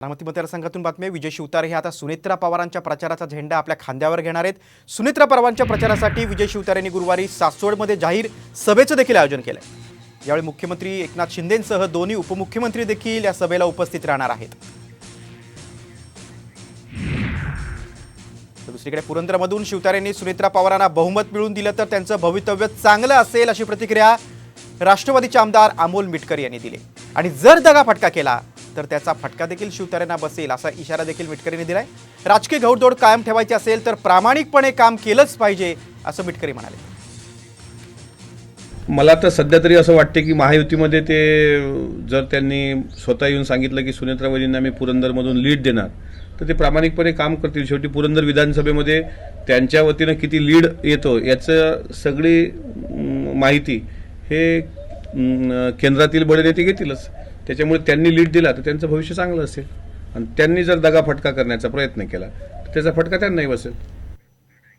बारामती मतदारसंघातून बातमी आहे। विजय शिवतारे हे आता सुनेत्रा पवारांच्या प्रचाराचा झेंडा आपल्या खांद्यावर घेणार आहेत। सुनेत्रा पवारांच्या प्रचारासाठी विजय शिवतारेंनी गुरुवारी सासवडमध्ये जाहीर सभेचं देखील आयोजन केलंय। यावेळी मुख्यमंत्री एकनाथ शिंदेंसह दोन्ही उपमुख्यमंत्री देखील या सभेला उपस्थित राहणार आहेत। दुसरीकडे पुरंदरमधून शिवतारेंनी सुनेत्रा पवारांना बहुमत मिळवून दिलं तर त्यांचं भवितव्य चांगलं असेल अशी प्रतिक्रिया राष्ट्रवादीचे आमदार अमोल मिटकर यांनी दिली आणि जर दगाफटका केला तर त्याचा फटका देखील शिवतारेंना बसेल असा इशारा देखील मिटकर यांनी दिलाय। राजकीय घौडदौड कायम ठेवायची असेल तर प्रामाणिकपणे काम केलंच पाहिजे असं मिटकर म्हणाले। मला तर सध्या तरी असं वाटते की महायुतीमध्ये ते जर त्यांनी स्वतः येऊन सांगितलं की सुनेत्रा वहिनींना मी पुरंदरमधून लीड देणार तर ते प्रामाणिकपणे काम करतील। शेवटी पुरंदर विधानसभेमध्ये त्यांच्या वतीनं किती लीड येतो याचं सगळी माहिती हे केंद्रातील बडे नेते घेतीलच। त्याच्यामुळे त्यांनी लीड दिला तर त्यांचं भविष्य चांगलं असेल आणि त्यांनी जर दगाफटका करण्याचा प्रयत्न केला तर त्याचा फटका त्यांनाही बसेल।